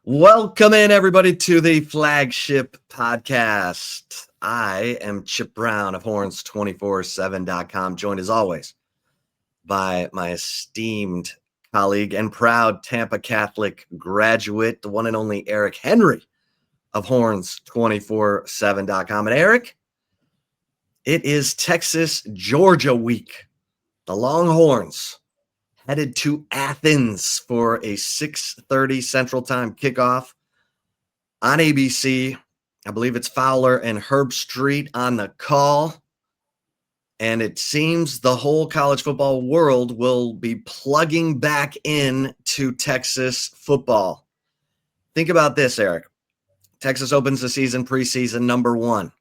Welcome in, everybody, to the Flagship Podcast. I am Chip Brown of Horns247.com, joined as always by my esteemed colleague and proud Tampa Catholic graduate, the one and only Eric Henry of Horns247.com. And Eric, it is Texas-Georgia week. The Longhorns headed to Athens for a 6:30 Central Time kickoff on ABC. I believe it's Fowler and Herb Street on the call. And it seems the whole college football world will be plugging back in to Texas football. Think about this, Eric. Texas opens the season preseason number 1.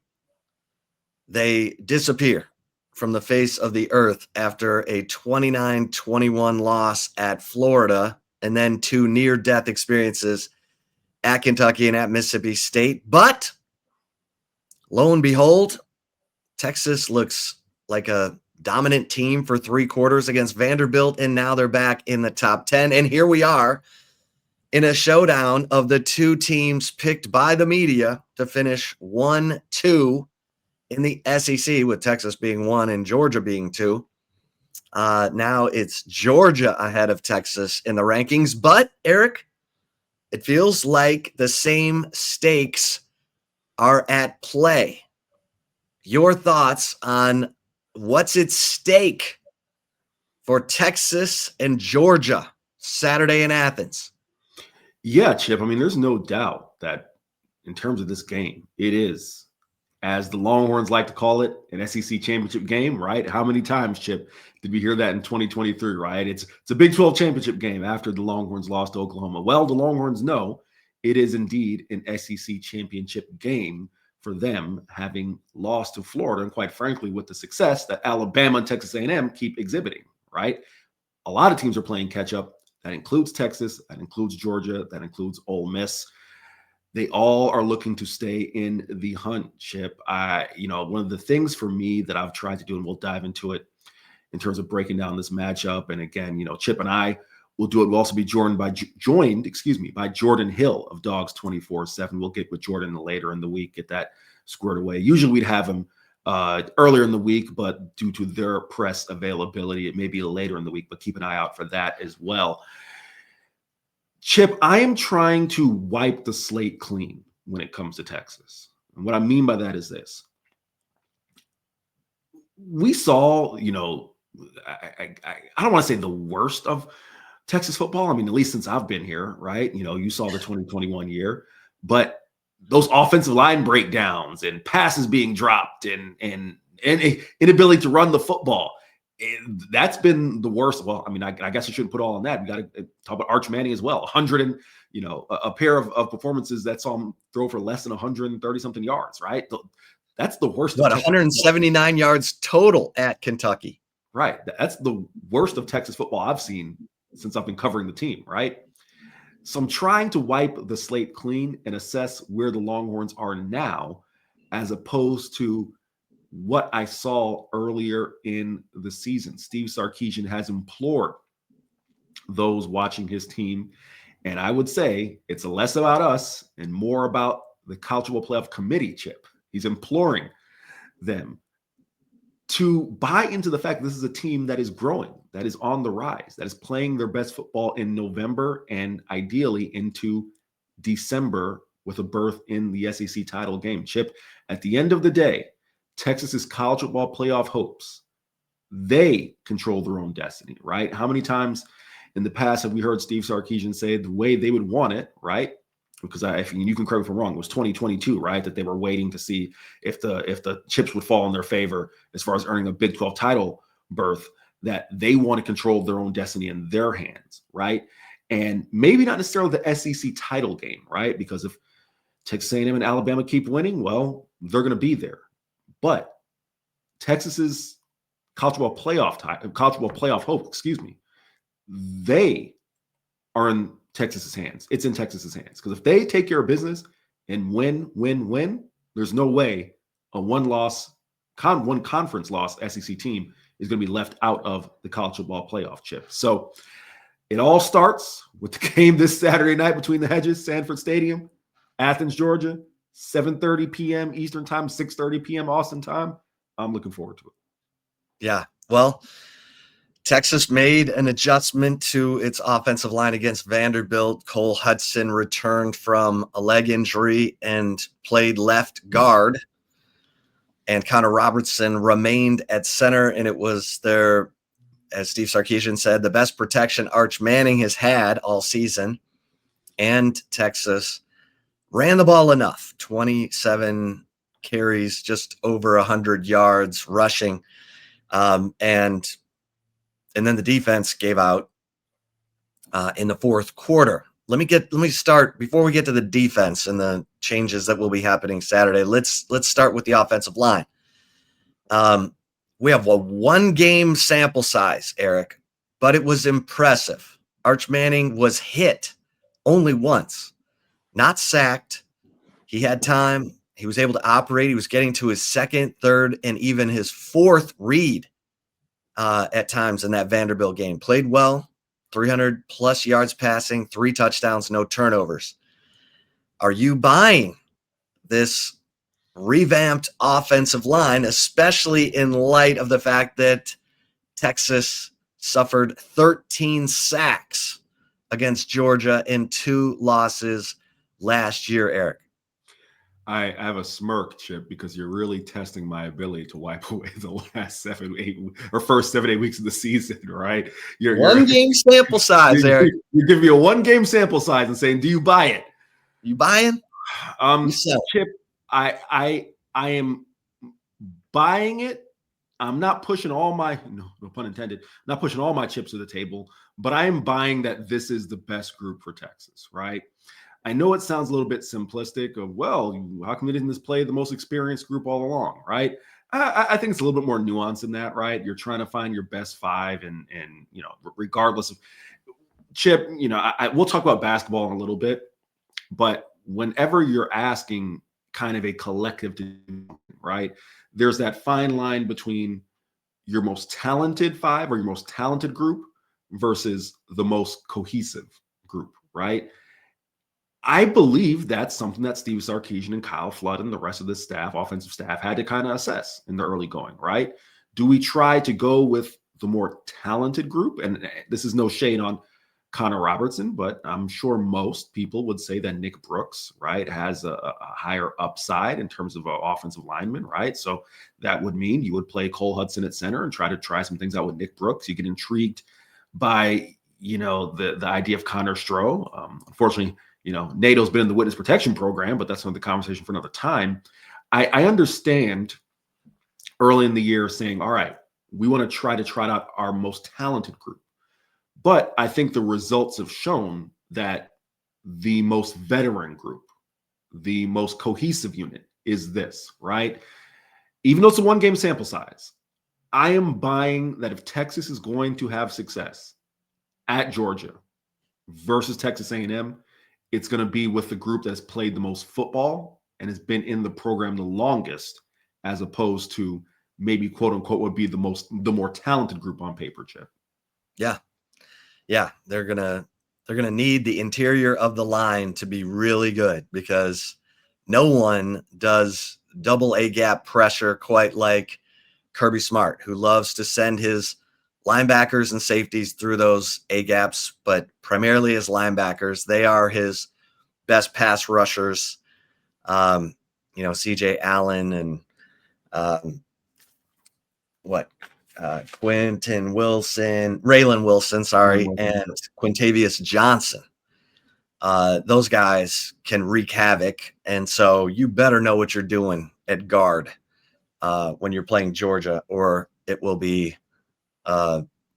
They disappear from the face of the earth after a 29-21 loss at Florida and then 2 near-death experiences at Kentucky and at Mississippi State. But lo and behold, Texas looks like a dominant team for 3 quarters against Vanderbilt, and now they're back in the top 10. And here we are in a showdown of the 2 teams picked by the media to finish 1-2 in the SEC, with Texas being 1 and Georgia being 2. Now it's Georgia ahead of Texas in the rankings. But, Eric, it feels like the same stakes are at play. Your thoughts on what's at stake for Texas and Georgia Saturday in Athens? Yeah, Chip. I mean, there's no doubt that in terms of this game, it is, as the Longhorns like to call it, an SEC championship game, right? How many times, Chip, did we hear that in 2023, right? It's a Big 12 championship game after the Longhorns lost to Oklahoma. Well, the Longhorns know it is indeed an SEC championship game for them, having lost to Florida, and quite frankly, with the success that Alabama and Texas A&M keep exhibiting, right? A lot of teams are playing catch-up. That includes Texas, that includes Georgia, that includes Ole Miss. They all are looking to stay in the hunt, Chip. One of the things for me that I've tried to do, and we'll dive into it in terms of breaking down this matchup. And again, Chip and I will do it. We'll also be joined by Jordan Hill of Dogs 24/7. We'll get with Jordan later in the week, get that squared away. Usually we'd have him earlier in the week, but due to their press availability, it may be later in the week, but keep an eye out for that as well. Chip, I am trying to wipe the slate clean when it comes to Texas. And what I mean by that is this. We saw, I don't want to say the worst of Texas football. I mean, at least since I've been here, right? You saw the 2021 year, but those offensive line breakdowns and passes being dropped and inability to run the football, that's been the worst. Well, I mean, I guess I shouldn't put all on that. We got to talk about Arch Manning as well. 100 and, a pair of performances that saw him throw for less than 130 something yards, right? That's the worst. But 179 yards total at Kentucky. Right. That's the worst of Texas football I've seen since I've been covering the team, right? So I'm trying to wipe the slate clean and assess where the Longhorns are now, as opposed to what I saw earlier in the season. Steve Sarkisian has implored those watching his team, and I would say it's less about us and more about the College Football Playoff Committee, Chip. He's imploring them to buy into the fact this is a team that is growing, that is on the rise, that is playing their best football in November and ideally into December with a berth in the SEC title game. Chip, at the end of the day, Texas's college football playoff hopes, they control their own destiny, right? How many times in the past have we heard Steve Sarkisian say the way they would want it, right? Because you can correct me if I'm wrong, it was 2022, right? That they were waiting to see if the chips would fall in their favor as far as earning a Big 12 title berth, that they want to control their own destiny in their hands, right? And maybe not necessarily the SEC title game, right? Because if Texas A&M and Alabama keep winning, well, they're going to be there. But Texas's college football playoff hope, they are in Texas's hands. It's in Texas's hands. Because if they take care of business and win, there's no way a one conference loss SEC team is going to be left out of the college football playoff, Chip. So It all starts with the game this Saturday night between the Hedges, Sanford Stadium, Athens, Georgia, 7:30 p.m. Eastern time, 6:30 p.m. Austin time. I'm looking forward to it. Yeah. Well, Texas made an adjustment to its offensive line against Vanderbilt. Cole Hudson returned from a leg injury and played left guard. And Connor Robertson remained at center. And it was their, as Steve Sarkisian said, the best protection Arch Manning has had all season. And Texas ran the ball enough, 27 carries, just over 100 yards rushing. And then the defense gave out in the fourth quarter. Let me start before we get to the defense and the changes that will be happening Saturday. Let's start with the offensive line. We have a 1-game sample size, Eric, but it was impressive. Arch Manning was hit only once, not sacked. He had time. He was able to operate. He was getting to his second, third, and even his fourth read at times in that Vanderbilt game. Played well, 300 plus yards passing, 3 touchdowns, no turnovers. Are you buying this revamped offensive line, especially in light of the fact that Texas suffered 13 sacks against Georgia in 2 losses last year, Eric? I have a smirk, Chip, because you're really testing my ability to wipe away the last 7-8 weeks of the season, right? You're 1-game sample size, Eric. You're giving me a 1-game sample size and saying, "Do you buy it?" You buying? Chip, I am buying it. I'm not pushing all my no pun intended, not pushing all my chips to the table, but I am buying that this is the best group for Texas, right? I know it sounds a little bit simplistic of, well, how come they didn't just play the most experienced group all along, right? I think it's a little bit more nuanced than that, right? You're trying to find your best 5 and regardless of Chip, we'll talk about basketball in a little bit, but whenever you're asking kind of a collective, right, there's that fine line between your most talented 5 or your most talented group versus the most cohesive group, right? I believe that's something that Steve Sarkisian and Kyle Flood and the rest of the staff, offensive staff, had to kind of assess in the early going, right? Do we try to go with the more talented group? And this is no shade on Connor Robertson, but I'm sure most people would say that Nick Brooks, right, has a higher upside in terms of an offensive lineman, right? So that would mean you would play Cole Hudson at center and try some things out with Nick Brooks. You get intrigued by, the idea of Connor Stroh. Unfortunately, NATO's been in the witness protection program, but that's another conversation for another time. I understand early in the year saying, all right, we want to try out our most talented group. But I think the results have shown that the most veteran group, the most cohesive unit is this, right? Even though it's a 1-game sample size, I am buying that if Texas is going to have success at Georgia versus Texas A&M, it's going to be with the group that's played the most football and has been in the program the longest, as opposed to maybe quote unquote would be the more talented group on paper, Chip. Yeah. They're gonna need the interior of the line to be really good, because no one does double A gap pressure quite like Kirby Smart, who loves to send his linebackers and safeties through those A gaps, but primarily as linebackers. They are his best pass rushers. CJ Allen and Raylan Wilson, and Quintavious Johnson. Those guys can wreak havoc. And so you better know what you're doing at guard when you're playing Georgia, or it will be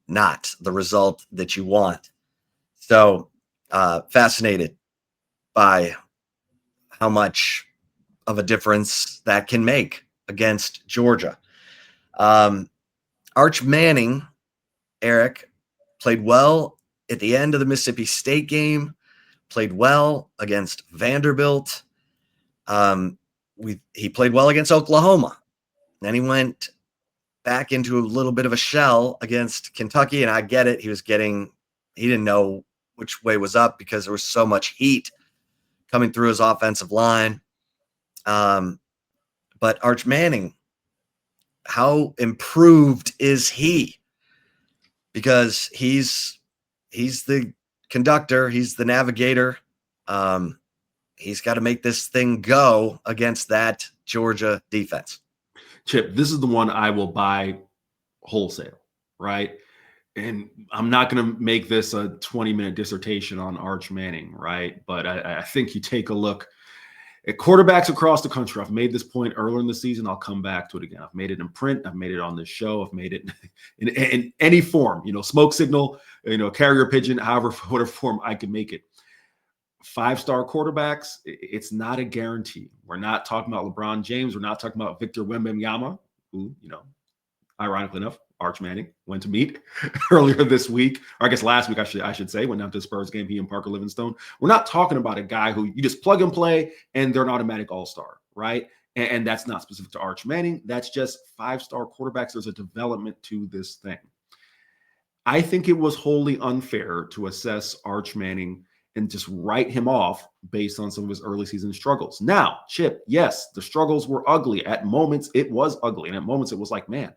not the result that you want. So fascinated by how much of a difference that can make against Georgia. Arch Manning, Eric, played well at the end of the Mississippi State game, played well against Vanderbilt. He played well against Oklahoma. Then he went back into a little bit of a shell against Kentucky, and I get it. He was getting he didn't know which way was up because there was so much heat coming through his offensive line. But Arch Manning, how improved is he? Because he's the conductor, he's the navigator. He's got to make this thing go against that Georgia defense. Chip, this is the one I will buy wholesale, right? And I'm not going to make this a 20-minute dissertation on Arch Manning, right? But I think you take a look at quarterbacks across the country. I've made this point earlier in the season. I'll come back to it again. I've made it in print. I've made it on this show. I've made it in any form, smoke signal, carrier pigeon, however, whatever form I can make it. 5-star quarterbacks, it's not a guarantee. We're not talking about LeBron James. We're not talking about Victor Wembanyama, who, ironically enough, Arch Manning went to meet earlier this week, or I guess last week, I should say, went down to the Spurs game, he and Parker Livingstone. We're not talking about a guy who you just plug and play and they're an automatic all-star, right? And that's not specific to Arch Manning. That's just 5-star quarterbacks. There's a development to this thing. I think it was wholly unfair to assess Arch Manning and just write him off based on some of his early season struggles. Now, Chip, yes, the struggles were ugly. At moments, it was ugly. And at moments, it was like, man,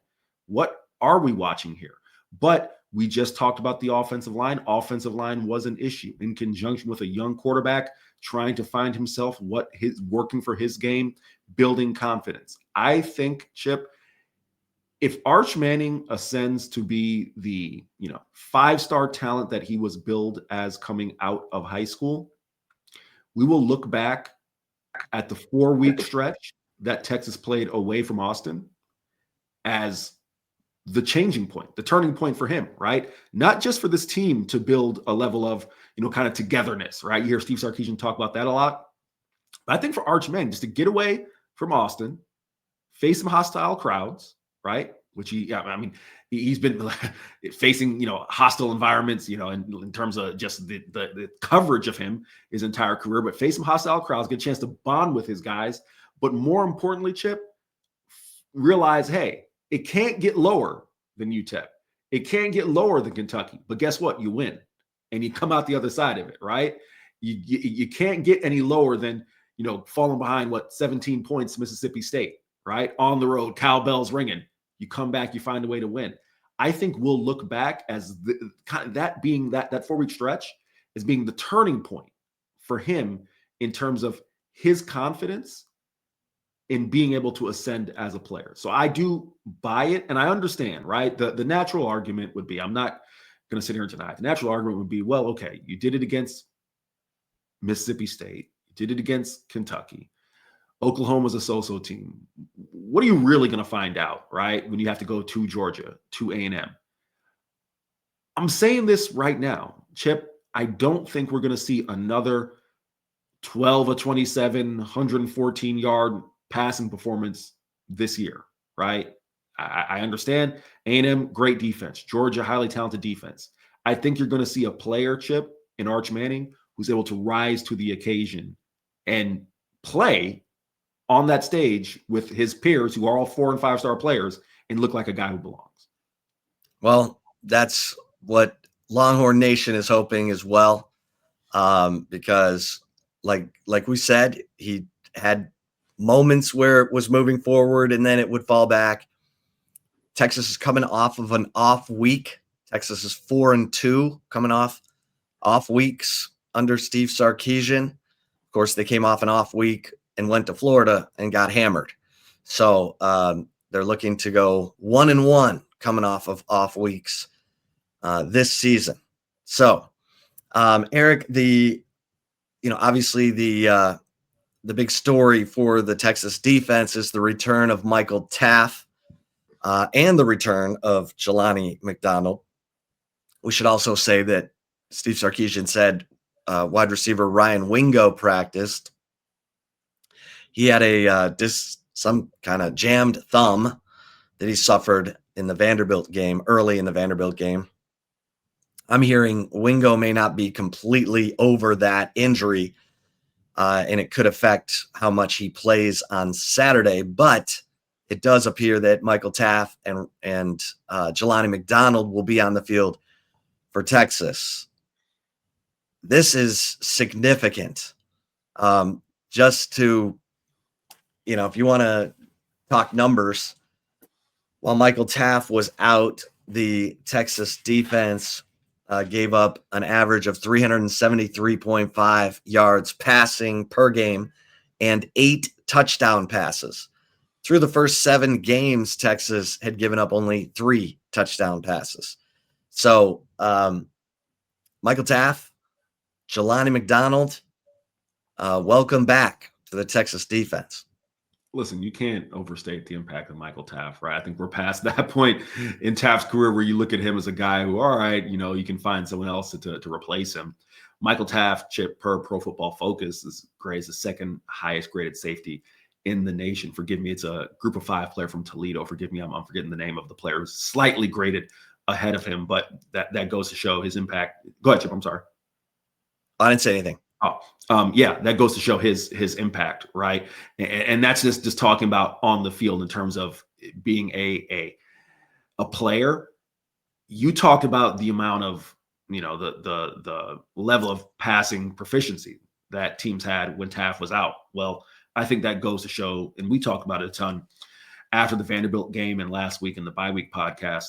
what are we watching here? But we just talked about the offensive line. Offensive line was an issue in conjunction with a young quarterback trying to find himself, working for his game, building confidence. I think, Chip, if Arch Manning ascends to be the 5-star talent that he was billed as coming out of high school, we will look back at the 4-week stretch that Texas played away from Austin as the changing point, the turning point for him, right? Not just for this team to build a level of, kind of togetherness, right? You hear Steve Sarkisian talk about that a lot. But I think for Arch Manning, just to get away from Austin, face some hostile crowds, right? Which he's been facing, hostile environments, in terms of just the coverage of him his entire career, but face some hostile crowds, get a chance to bond with his guys. But more importantly, Chip, realize, hey, it can't get lower than UTEP. It can't get lower than Kentucky. But guess what? You win. And you come out the other side of it, right? You can't get any lower than, falling behind, 17 points Mississippi State, right? On the road, cowbells ringing. You come back, you find a way to win. I think we'll look back as that being that 4-week stretch as being the turning point for him in terms of his confidence in being able to ascend as a player. So I do buy it, and I understand, right? The natural argument would be, I'm not going to sit here and deny it. The natural argument would be, well, okay, you did it against Mississippi State. You did it against Kentucky. Oklahoma's a so-so team. What are you really going to find out, right, when you have to go to Georgia, to A&M? I'm saying this right now, Chip, I don't think we're going to see another 12 of 27, 114-yard passing performance this year, right? I understand A&M, great defense. Georgia, highly talented defense. I think you're going to see a player, Chip, in Arch Manning, who's able to rise to the occasion and play on that stage with his peers who are all 4- and 5-star players and look like a guy who belongs. Well, that's what Longhorn Nation is hoping as well, because like we said, he had moments where it was moving forward and then it would fall back. Texas is coming off of an off week. Texas is 4-2 coming off weeks under Steve Sarkisian. Of course, they came off an off week and went to Florida and got hammered. So they're looking to go 1-1 coming off of off weeks this season. So Eric, obviously the big story for the Texas defense is the return of Michael Taaffe and the return of Jelani McDonald. We should also say that Steve Sarkisian said wide receiver Ryan Wingo practiced. He had some kind of jammed thumb that he suffered in the Vanderbilt game, early in the Vanderbilt game. I'm hearing Wingo may not be completely over that injury, and it could affect how much he plays on Saturday. But it does appear that Michael Taaffe and Jelani McDonald will be on the field for Texas. this is significant. Just to, if you want to talk numbers, while Michael Taft was out, the Texas defense gave up an average of 373.5 yards passing per game and 8 touchdown passes. Through the first 7 games, Texas had given up only 3 touchdown passes. So Michael Taft, Jelani McDonald, welcome back to the Texas defense. Listen, you can't overstate the impact of Michael Taft, right? I think we're past that point in Taft's career where you look at him as a guy who, all right, you can find someone else to replace him. Michael Taft, Chip, per Pro Football Focus, is graded as the second highest graded safety in the nation. Forgive me, it's a group of 5 player from Toledo. Forgive me, I'm forgetting the name of the player who's slightly graded ahead of him, but that goes to show his impact. Go ahead, Chip. I'm sorry. I didn't say anything. Yeah, that goes to show his impact, right? And that's just talking about on the field in terms of being a player. You talked about the amount of the level of passing proficiency that teams had when Taft was out. Well, I think that goes to show, and we talked about it a ton after the Vanderbilt game and last week in the bye week podcast.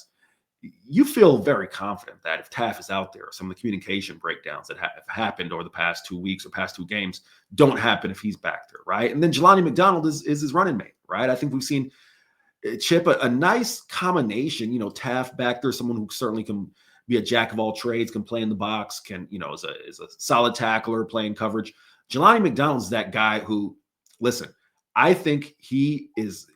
You feel very confident that if Taft is out there, some of the communication breakdowns that have happened over the past 2 weeks or past 2 games don't happen if he's back there, right? And then Jelani McDonald is his running mate, right? I think we've seen Chip a nice combination. Taft back there, someone who certainly can be a jack of all trades, can play in the box, can is a solid tackler playing coverage. Jelani McDonald's that guy who, listen, I think he is.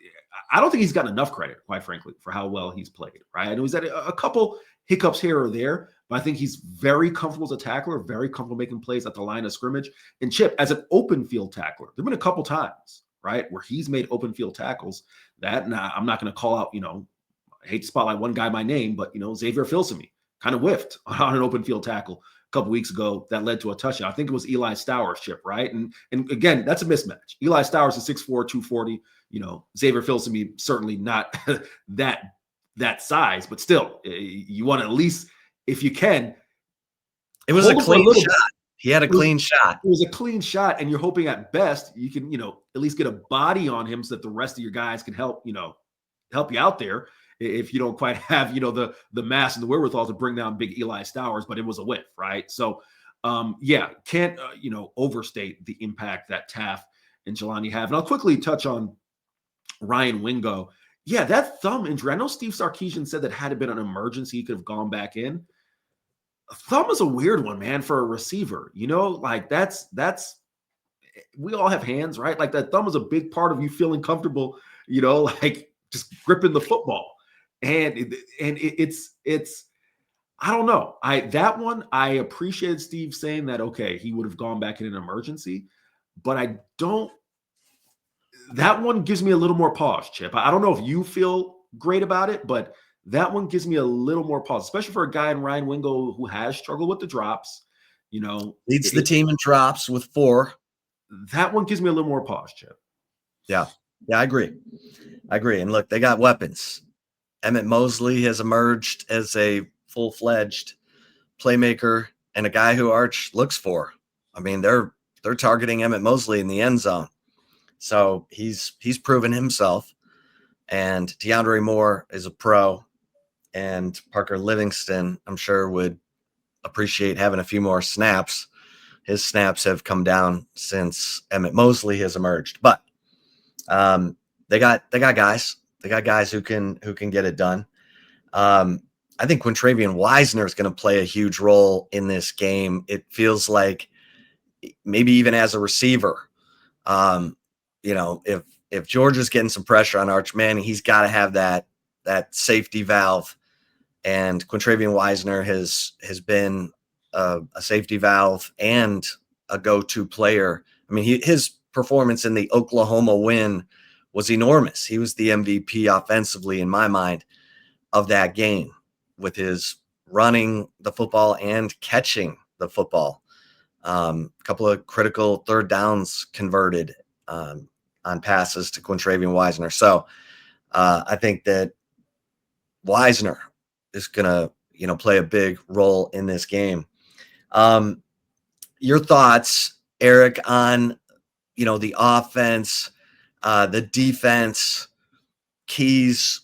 I don't think he's gotten enough credit, quite frankly, for how well he's played, right? I know he's had a couple hiccups here or there, but I think he's very comfortable as a tackler, very comfortable making plays at the line of scrimmage. And Chip, as an open field tackler, there have been a couple times, right, where he's made open field tackles that, I'm not going to call out, I hate to spotlight one guy by name, but, Xavier Filsaime kind of whiffed on an open field tackle a couple weeks ago that led to a touchdown. I think it was Eli Stowers, Chip, right? And again, that's a mismatch. Eli Stowers is 6'4", 240. Xavier Filsaime certainly not that size, but still, you want to at least, if you can. It was a clean shot. He had a clean shot. It was a clean shot, and you're hoping at best you can, at least get a body on him so that the rest of your guys can help you out there. If you don't quite have, the mass and the wherewithal to bring down big Eli Stowers, but it was a whiff, right? So, can't overstate the impact that Taft and Jelani have. And I'll quickly touch on Ryan Wingo. Yeah, that thumb injury. I know Steve Sarkisian said that had it been an emergency, he could have gone back in. A thumb is a weird one, man, for a receiver. Like that's we all have hands, right? Like that thumb is a big part of you feeling comfortable, like just gripping the football. And it's I don't know. I appreciated Steve saying that, okay, he would have gone back in an emergency, but that one gives me a little more pause, Chip. I don't know if you feel great about it, but that one gives me a little more pause, especially for a guy in Ryan Wingo who has struggled with the drops. Leads the team in drops with 4. That one gives me a little more pause, Chip. Yeah, I agree. And look, they got weapons. Emmett Mosley has emerged as a full-fledged playmaker and a guy who Arch looks for. I mean, they're targeting Emmett Mosley in the end zone. So he's proven himself. And DeAndre Moore is a pro. And Parker Livingston, I'm sure, would appreciate having a few more snaps. His snaps have come down since Emmett Mosley has emerged. But they got guys. They got guys who can get it done. I think Quintravian Wisner is going to play a huge role in this game. It feels like maybe even as a receiver, if Georgia's getting some pressure on Arch Manning, he's got to have that safety valve. And Quintravian Wisner has been a safety valve and a go-to player. I mean, his performance in the Oklahoma win was enormous. He was the MVP offensively, in my mind, of that game, with his running the football and catching the football. A couple of critical third downs converted on passes to Quintravian Wisner. So I think that Wisner is going to, play a big role in this game. your thoughts, Eric, on, the offense, the defense, keys,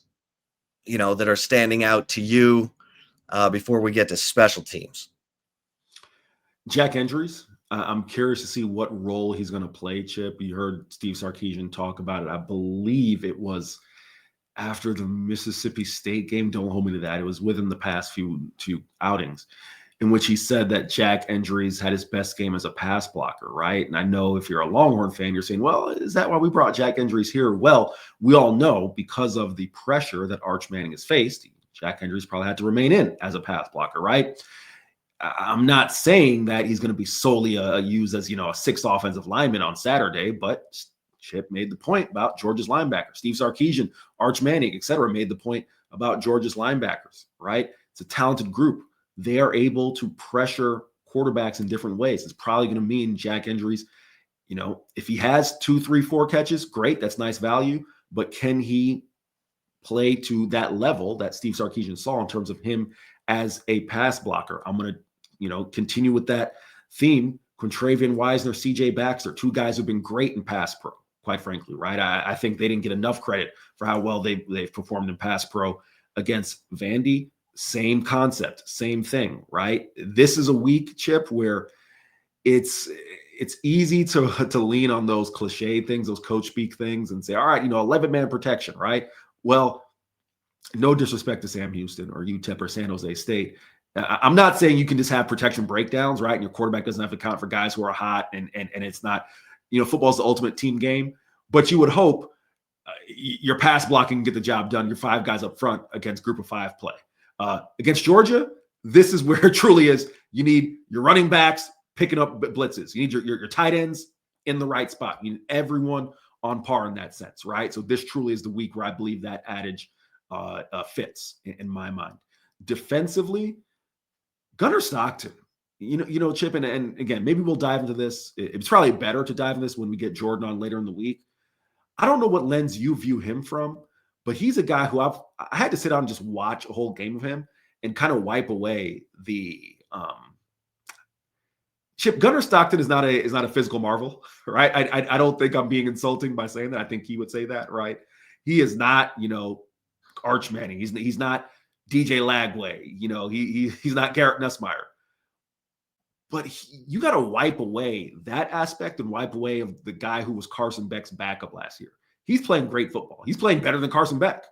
that are standing out to you before we get to special teams. Jack injuries. I'm curious to see what role he's going to play, Chip. You heard Steve Sarkisian talk about it. I believe it was after the Mississippi State game. Don't hold me to that. It was within the past few outings in which he said that Jack injuries had his best game as a pass blocker, right? And I know if you're a Longhorn fan, you're saying, well, is that why we brought Jack injuries here? Well, we all know because of the pressure that Arch Manning has faced, Jack injuries probably had to remain in as a pass blocker, right? I'm not saying that he's going to be solely used as, a sixth offensive lineman on Saturday, but Chip made the point about Georgia's linebackers. Steve Sarkisian, Arch Manning, et cetera, made the point about Georgia's linebackers, right? It's a talented group. They are able to pressure quarterbacks in different ways. It's probably going to mean Jack injuries. If he has 2, 3, 4 catches, great. That's nice value. But can he play to that level that Steve Sarkisian saw in terms of him as a pass blocker? I'm going to, continue with that theme. Quintravian Wisner, CJ Baxter, 2 guys who've been great in pass pro, quite frankly, right? I think they didn't get enough credit for how well they've performed in pass pro against Vandy. Same concept, same thing, right? This is a week, Chip, where it's easy to lean on those cliche things, those coach speak things, and say, all right, 11-man protection, right? Well, no disrespect to Sam Houston or UTEP or San Jose State. I'm not saying you can just have protection breakdowns, right? And your quarterback doesn't have to count for guys who are hot, and it's not, football's the ultimate team game. But you would hope your pass blocking can get the job done. Your 5 guys up front against group of 5 play. Against Georgia, this is where it truly is. You need your running backs picking up blitzes. You need your tight ends in the right spot. You need everyone on par in that sense, right? So this truly is the week where I believe that adage fits in my mind. Defensively, Gunnar Stockton, Chip, and again, maybe we'll dive into this. It's probably better to dive into this when we get Jordan on later in the week. I don't know what lens you view him from, but he's a guy who I had to sit down and just watch a whole game of him and kind of wipe away the Chip. Gunnar Stockton is not a physical marvel, right? I don't think I'm being insulting by saying that. I think he would say that, right? He is not, Arch Manning. He's not DJ Lagway. He's not Garrett Nussmeier. But you got to wipe away that aspect and wipe away of the guy who was Carson Beck's backup last year. He's playing great football. He's playing better than Carson Beck,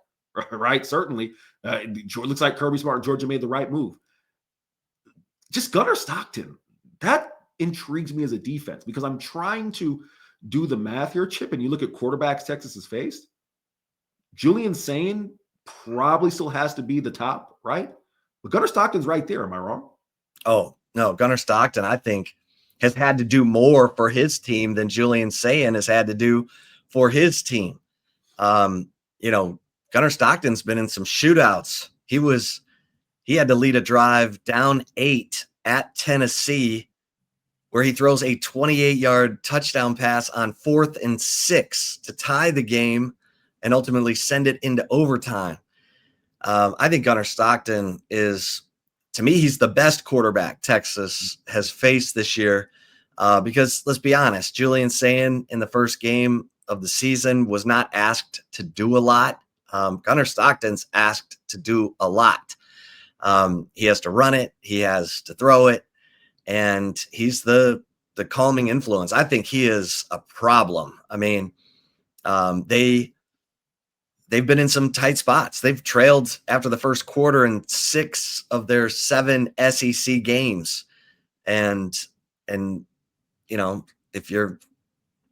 right? Certainly. Looks like Kirby Smart and Georgia made the right move. Just Gunnar Stockton, that intrigues me as a defense because I'm trying to do the math here, Chip, and you look at quarterbacks Texas has faced. Julian Sain probably still has to be the top, right? But Gunnar Stockton's right there. Am I wrong? Oh, no. Gunnar Stockton, I think, has had to do more for his team than Julian Sain has had to do for his team. Gunnar Stockton's been in some shootouts. He had to lead a drive down 8 at Tennessee where he throws a 28-yard touchdown pass on 4th and 6 to tie the game and ultimately send it into overtime. I think Gunnar Stockton is, to me, he's the best quarterback Texas has faced this year because, let's be honest, Julian Sain in the first game of the season was not asked to do a lot. Gunnar Stockton's asked to do a lot. He has to run it. He has to throw it. And he's the calming influence. I think he is a problem. I mean, they've been in some tight spots. They've trailed after the first quarter in 6 of their 7 SEC games. And if you're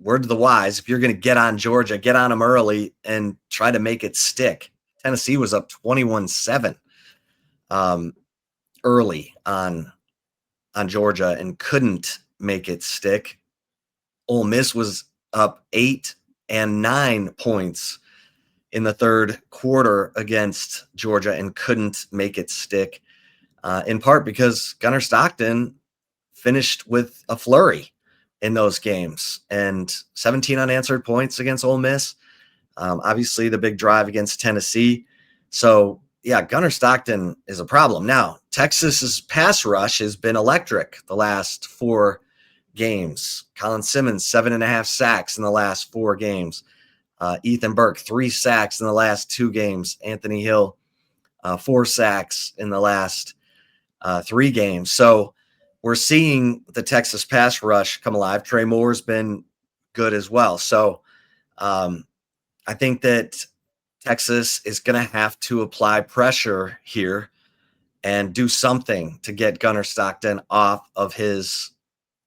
word to the wise, if you're going to get on Georgia, get on them early and try to make it stick. Tennessee was up 21-7 early on Georgia and couldn't make it stick. Ole Miss was up 8 and 9 points in the third quarter against Georgia and couldn't make it stick, in part because Gunnar Stockton finished with a flurry in those games and 17 unanswered points against Ole Miss. Obviously, the big drive against Tennessee. So, yeah, Gunnar Stockton is a problem. Now, Texas's pass rush has been electric the last 4 games. Colin Simmons, 7.5 sacks in the last 4 games. Ethan Burke, 3 sacks in the last 2 games. Anthony Hill, 4 sacks in the last 3 games. So we're seeing the Texas pass rush come alive. Trey Moore's been good as well. So I think that Texas is going to have to apply pressure here and do something to get Gunnar Stockton off of his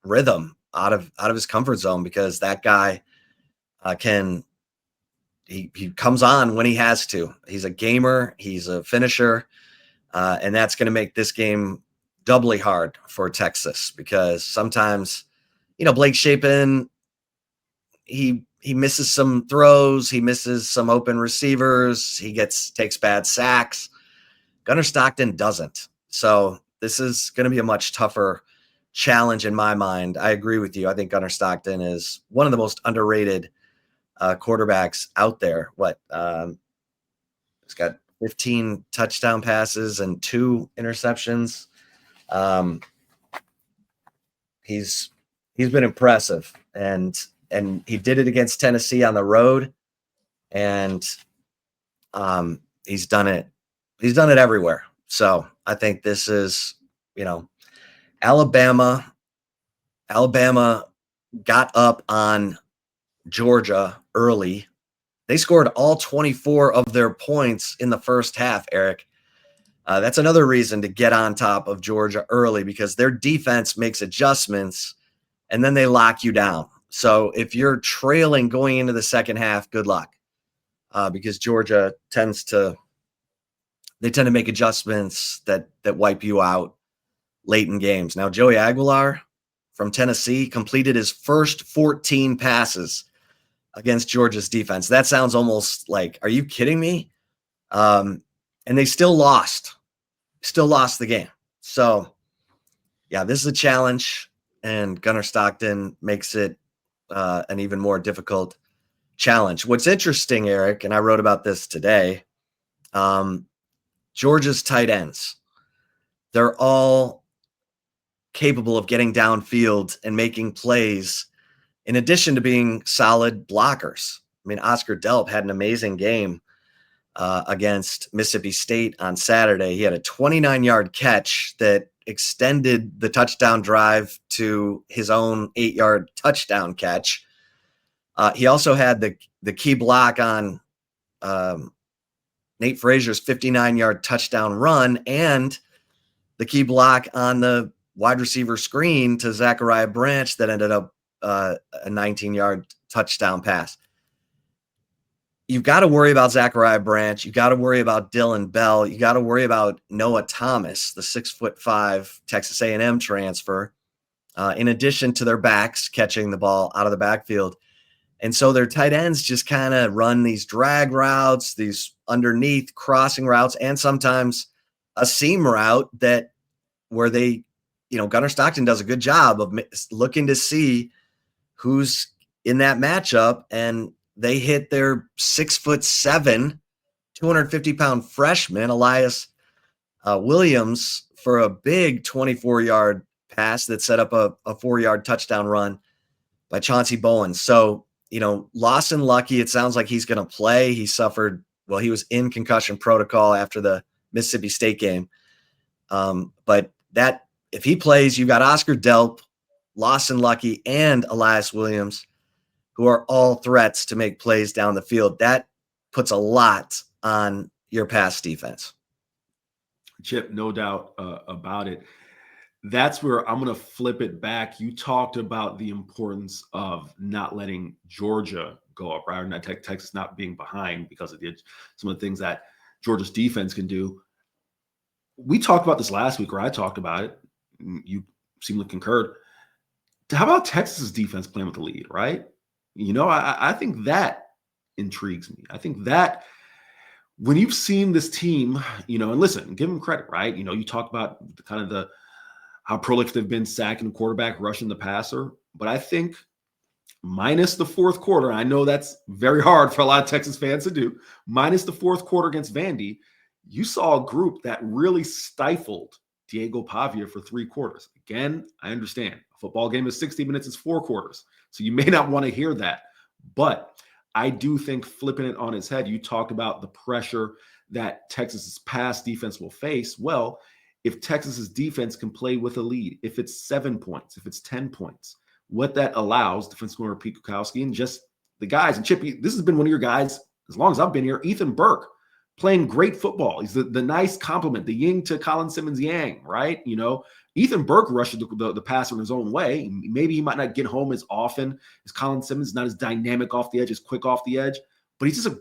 rhythm, out of his comfort zone, because that guy he comes on when he has to. He's a gamer, he's a finisher, and that's going to make this game doubly hard for Texas, because sometimes, Blake Shapen, he misses some throws, he misses some open receivers, he takes bad sacks. Gunnar Stockton doesn't. So this is going to be a much tougher challenge in my mind. I agree with you. I think Gunnar Stockton is one of the most underrated quarterbacks out there. He's got 15 touchdown passes and 2 interceptions. He's been impressive, and he did it against Tennessee on the road, and he's done it everywhere. So I think this is, Alabama got up on Georgia early. They scored all 24 of their points in the first half, Eric. That's another reason to get on top of Georgia early, because their defense makes adjustments and then they lock you down. So if you're trailing going into the second half, good luck, because Georgia tends to make adjustments that wipe you out late in games. Now, Joey Aguilar from Tennessee completed his first 14 passes against Georgia's defense. That sounds almost like, are you kidding me? And they still lost the game. So yeah, this is a challenge, and Gunnar Stockton makes it an even more difficult challenge. What's interesting, Eric, and I wrote about this today, Georgia's tight ends, they're all capable of getting downfield and making plays, in addition to being solid blockers. I mean, Oscar Delp had an amazing game against Mississippi State on Saturday. He had a 29-yard catch that extended the touchdown drive to his own 8-yard touchdown catch. He also had the key block on Nate Frazier's 59-yard touchdown run, and the key block on the wide receiver screen to Zachariah Branch that ended up a 19-yard touchdown pass. You've got to worry about Zachariah Branch. You got to worry about Dylan Bell. You got to worry about Noah Thomas, the 6'5" Texas A&M transfer, in addition to their backs catching the ball out of the backfield. And so their tight ends just kind of run these drag routes, these underneath crossing routes, and sometimes a seam route where they, Gunnar Stockton does a good job of looking to see who's in that matchup, and they hit their 6'7", 250-pound freshman Elias Williams for a big 24-yard pass that set up a 4-yard touchdown run by Chauncey Bowen. So, Lawson Lucky, it sounds like he's going to play. He was in concussion protocol after the Mississippi State game. But if he plays, you've got Oscar Delp, Lawson Lucky, and Elias Williams, who are all threats to make plays down the field. That puts a lot on your pass defense. Chip, no doubt about it. That's where I'm going to flip it back. You talked about the importance of not letting Georgia go up, right? Or not Texas not being behind because of some of the things that Georgia's defense can do. We talked about this last week, or I talked about it. You seem to concur. How about Texas's defense playing with the lead, right? I think that intrigues me. I think that when you've seen this team, and listen, give them credit, right? You talk about how prolific they've been sacking the quarterback, rushing the passer. But I think minus the fourth quarter, I know that's very hard for a lot of Texas fans to do, minus the fourth quarter against Vandy, you saw a group that really stifled Diego Pavia for 3 quarters. Again, I understand. Football game is 60 minutes, it's 4 quarters. So you may not want to hear that. But I do think flipping it on its head, you talked about the pressure that Texas's pass defense will face. Well, if Texas's defense can play with a lead, if it's 7 points, if it's 10 points, what that allows defensive coordinator Pete Kukowski and just the guys, and Chippy, this has been one of your guys as long as I've been here, Ethan Burke, playing great football. He's the nice compliment, the yin to Colin Simmons yang, right? You know, Ethan Burke rushes the passer in his own way. Maybe he might not get home as often as Colin Simmons, not as dynamic off the edge, as quick off the edge, but he's just an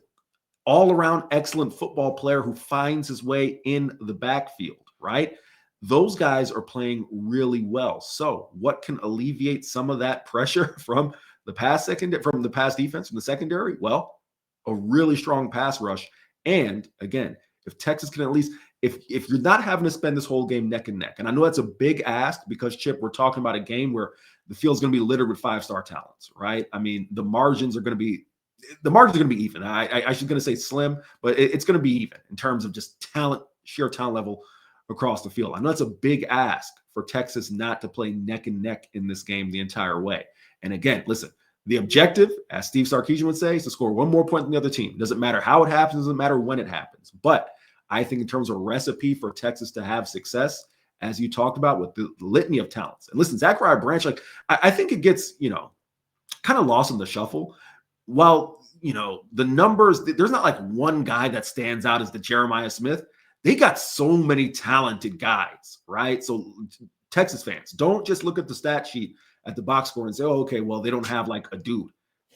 all-around excellent football player who finds his way in the backfield, right? Those guys are playing really well. So what can alleviate some of that pressure from the pass defense, from the secondary? Well, a really strong pass rush. And again, if Texas can at least, if you're not having to spend this whole game neck and neck, and I know that's a big ask because, Chip, we're talking about a game where the field's going to be littered with 5-star talents, right? I mean, the margins are going to be even. I was going to say slim, but it's going to be even in terms of just talent, sheer talent level across the field. I know that's a big ask for Texas not to play neck and neck in this game the entire way. And again, listen, the objective, as Steve Sarkisian would say, is to score one more point than the other team. Doesn't matter how it happens, doesn't matter when it happens. But I think in terms of recipe for Texas to have success, as you talked about with the litany of talents. And listen, Zachariah Branch, like I think it gets, kind of lost in the shuffle. While, the numbers, there's not like one guy that stands out as the Jeremiah Smith. They got so many talented guys, right? So Texas fans, don't just look at the stat sheet at the box score and say, oh, okay, well, they don't have like a dude.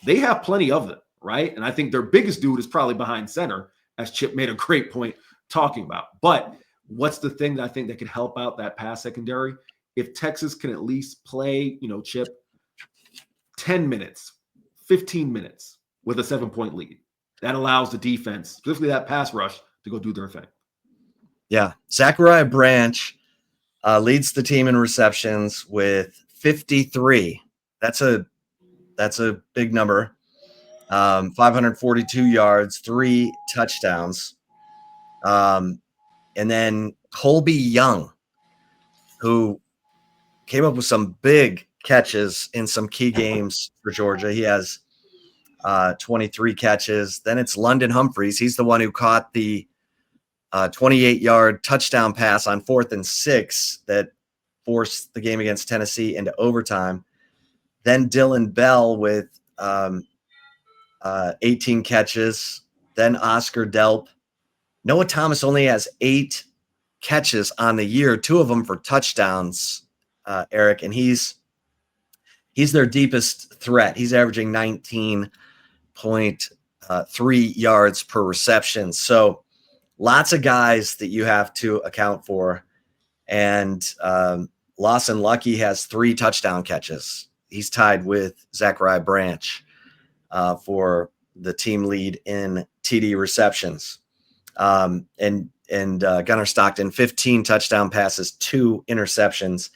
They have plenty of them, right? And I think their biggest dude is probably behind center, as Chip made a great point talking about. But what's the thing that I think that could help out that pass secondary? If Texas can at least play, Chip, 10 minutes, 15 minutes with a 7-point lead, that allows the defense, specifically that pass rush, to go do their thing. Yeah. Zachariah Branch leads the team in receptions with 53. That's a big number. 542 yards, 3 touchdowns. And then Colby Young, who came up with some big catches in some key games for Georgia. He has 23 catches. Then it's London Humphreys. He's the one who caught the 28-yard touchdown pass on 4th and 6 that forced the game against Tennessee into overtime. Then Dylan Bell with 18 catches. Then Oscar Delp. Noah Thomas only has 8 catches on the year, 2 of them for touchdowns, Eric, and he's their deepest threat. He's averaging 19.3 yards per reception. So lots of guys that you have to account for. And Lawson Lucky has 3 touchdown catches. He's tied with Zachariah Branch for the team lead in TD receptions. And Gunnar Stockton, 15 touchdown passes, 2 interceptions.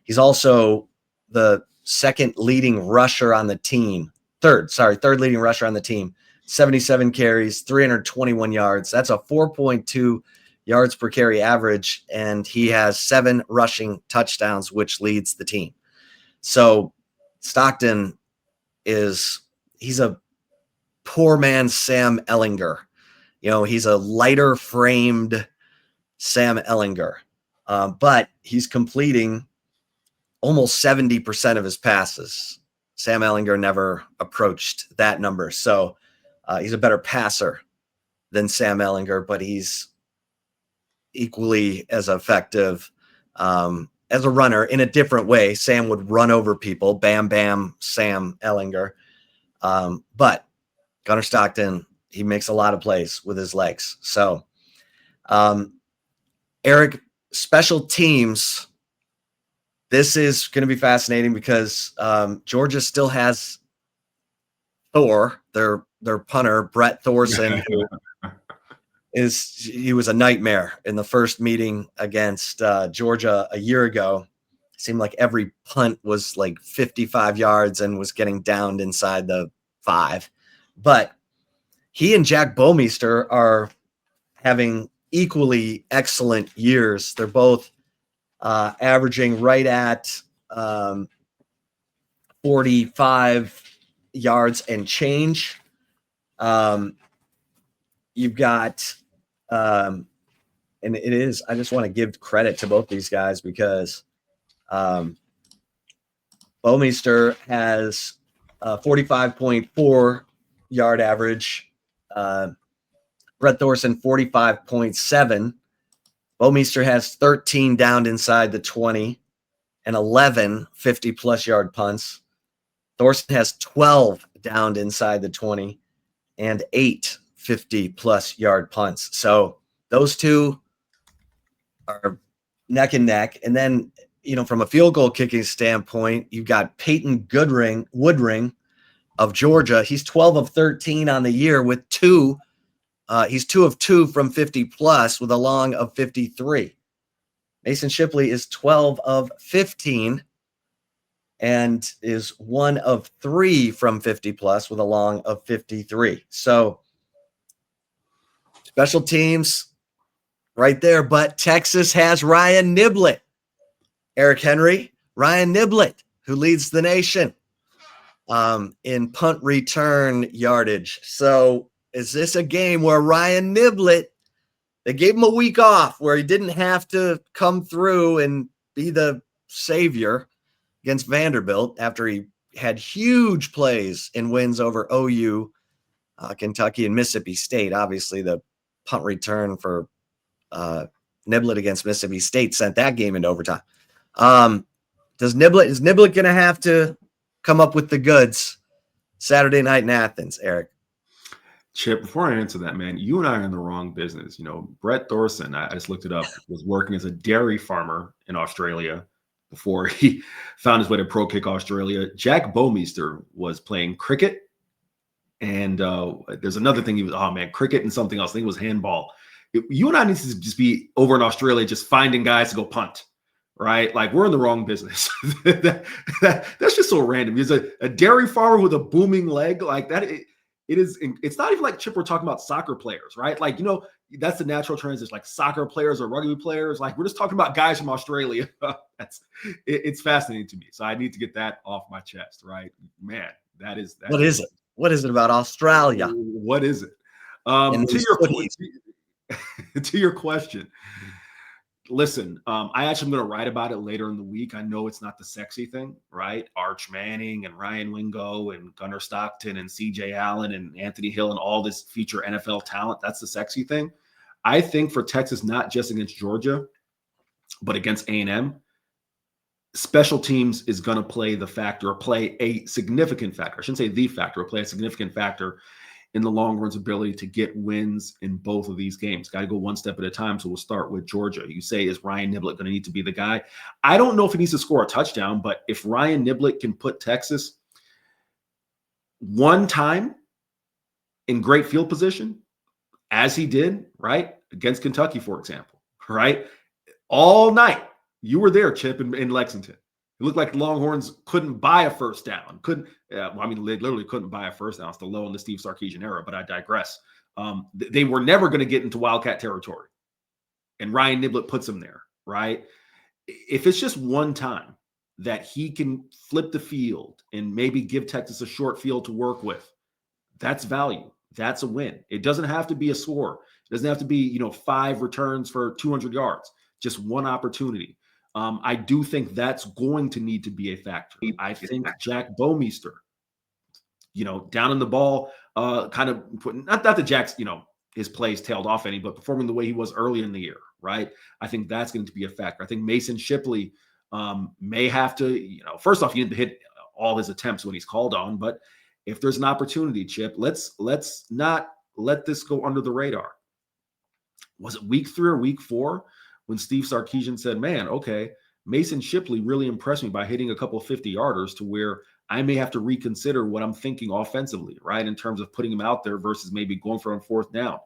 He's also the third leading rusher on the team, 77 carries, 321 yards. That's a 4.2 yards per carry average, and he has 7 rushing touchdowns, which leads the team. So Stockton he's a poor man's Sam Ellinger. He's a lighter framed Sam Ellinger, but he's completing almost 70% of his passes. Sam Ellinger never approached that number. So he's a better passer than Sam Ellinger, but he's equally as effective as a runner in a different way. Sam would run over people, bam, bam, Sam Ellinger. But Gunnar Stockton, he makes a lot of plays with his legs. So, Eric, special teams, this is going to be fascinating because Georgia still has Thor, their punter, Brett Thorson, who he was a nightmare in the first meeting against Georgia a year ago. It seemed like every punt was like 55 yards and was getting downed inside the 5. But he and Jack Bomeister are having equally excellent years. They're both averaging right at 45 yards and change. You've got, and it is, I just want to give credit to both these guys because Bouwmeester has 45.4 yard average. Brett Thorson, 45.7. Bouwmeester has 13 downed inside the 20 and 11 50-plus yard punts. Thorson has 12 downed inside the 20 and 8 50-plus yard punts. So those two are neck and neck. And then, from a field goal kicking standpoint, you've got Peyton Woodring of Georgia. He's 12 of 13 on the year with 2. He's 2 of 2 from 50-plus with a long of 53. Mason Shipley is 12 of 15 and is 1 of 3 from 50-plus with a long of 53. So special teams right there. But Texas has Ryan Niblett. Eric Henry, Ryan Niblett, who leads the nation in punt return yardage. So is this a game where Ryan Niblett, they gave him a week off where he didn't have to come through and be the savior against Vanderbilt after he had huge plays in wins over OU, Kentucky, and Mississippi State. Obviously, the punt return for Niblett against Mississippi State sent that game into overtime. Is Niblett going to have to come up with the goods Saturday night in Athens, Eric? Chip, before I answer that, man, you and I are in the wrong business. Brett Thorson, I just looked it up, was working as a dairy farmer in Australia before he found his way to Pro Kick Australia. Jack Bouwmeester was playing cricket. And there's another thing he was, cricket and something else. I think it was handball. You and I need to just be over in Australia just finding guys to go punt, right? Like, we're in the wrong business. That's just so random. He's a dairy farmer with a booming leg like that. It's not even like, Chip, we're talking about soccer players, right? Like, that's the natural transition, like soccer players or rugby players. Like, we're just talking about guys from Australia. It's fascinating to me. So I need to get that off my chest, right? Man, that is. What is it? What is it about Australia? What is it? To your question, listen, I actually am going to write about it later in the week. I know it's not the sexy thing, right? Arch Manning and Ryan Wingo and Gunnar Stockton and CJ Allen and Anthony Hill and all this future NFL talent. That's the sexy thing. I think for Texas, not just against Georgia, but against A&M, special teams is going to play a significant factor. I shouldn't say the factor, play a significant factor in the Longhorns' ability to get wins in both of these games. Got to go one step at a time. So we'll start with Georgia. You say, is Ryan Niblett going to need to be the guy? I don't know if he needs to score a touchdown, but if Ryan Niblett can put Texas one time in great field position, as he did, right, against Kentucky, for example, right, all night. You were there, Chip, in Lexington. It looked like the Longhorns couldn't buy a first down. They literally couldn't buy a first down. It's the low in the Steve Sarkisian era, but I digress. They were never going to get into Wildcat territory. And Ryan Niblett puts them there, right? If it's just one time that he can flip the field and maybe give Texas a short field to work with, that's value. That's a win. It doesn't have to be a score. It doesn't have to be, 5 returns for 200 yards. Just one opportunity. I do think that's going to need to be a factor. I think Jack Bouwmeester, down in the ball, kind of not that Jack's, his plays tailed off any, but performing the way he was early in the year, right? I think that's going to be a factor. I think Mason Shipley may have to, first off, he didn't hit all his attempts when he's called on, but if there's an opportunity, Chip, let's not let this go under the radar. Was it week 3 or week 4? When Steve Sarkisian said, man, okay, Mason Shipley really impressed me by hitting a couple of 50-yarders to where I may have to reconsider what I'm thinking offensively, right, in terms of putting him out there versus maybe going for a 4th down.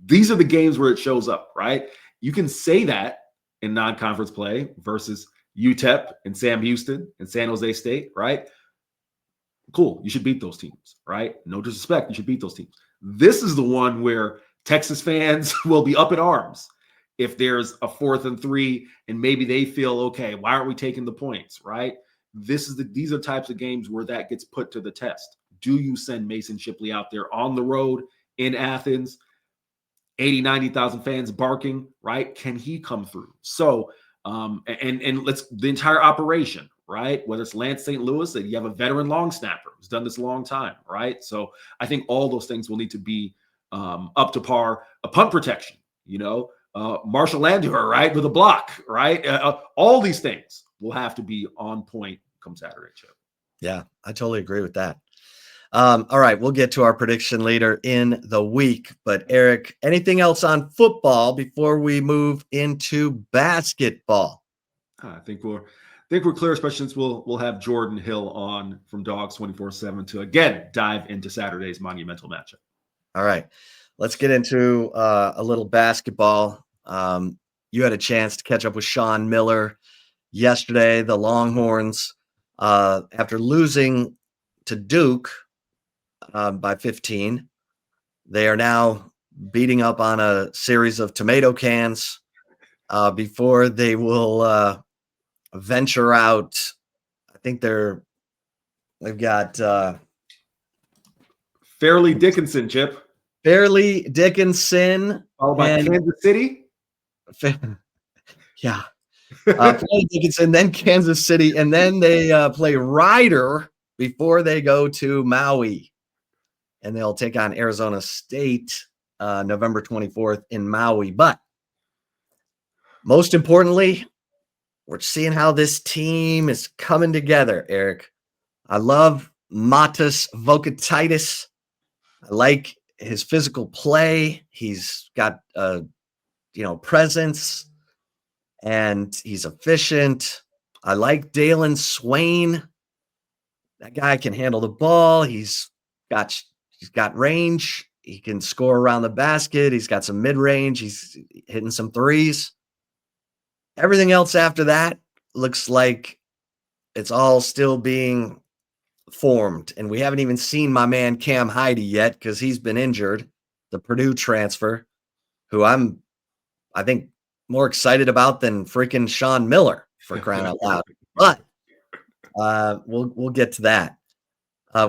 These are the games where it shows up, right? You can say that in non-conference play versus UTEP and Sam Houston and San Jose State, right? Cool, you should beat those teams, right? No disrespect, you should beat those teams. This is the one where Texas fans will be up in arms if there's a 4th and 3 and maybe they feel, okay, why aren't we taking the points, right? these are types of games where that gets put to the test. Do you send Mason Shipley out there on the road in Athens, 80, 90,000 fans barking, right? Can he come through? So, and let's the entire operation, right? Whether it's Lance St. Louis, that you have a veteran long snapper who's done this a long time, right? So I think all those things will need to be up to par. A punt protection, Marshall Landauer, right, with a block, right? All these things will have to be on point come Saturday, Chip. Yeah, I totally agree with that. All right, we'll get to our prediction later in the week. But Eric, anything else on football before we move into basketball? I think we're clear, especially since we'll have Jordan Hill on from Dogs 24/7 to again dive into Saturday's monumental matchup. All right, let's get into a little basketball. You had a chance to catch up with Sean Miller yesterday. The Longhorns, after losing to Duke by 15, they are now beating up on a series of tomato cans before they will venture out. I think they've got Fairleigh Dickinson, Chip. Fairleigh Dickinson. Followed by Kansas City. Yeah. Fairleigh Dickinson, then Kansas City, and then they play Ryder before they go to Maui. And they'll take on Arizona State November 24th in Maui. But most importantly, we're seeing how this team is coming together, Eric. I love Matas Vokatitis. I like his physical play. He's got presence, and he's efficient. I like Dalen Swain. That guy can handle the ball. He's got range. He can score around the basket. He's got some mid-range. He's hitting some threes. Everything else after that looks like it's all still being formed. And we haven't even seen my man Cam Heide yet because he's been injured, the Purdue transfer, who I think, more excited about than freaking Sean Miller, for crying out loud. But we'll get to that.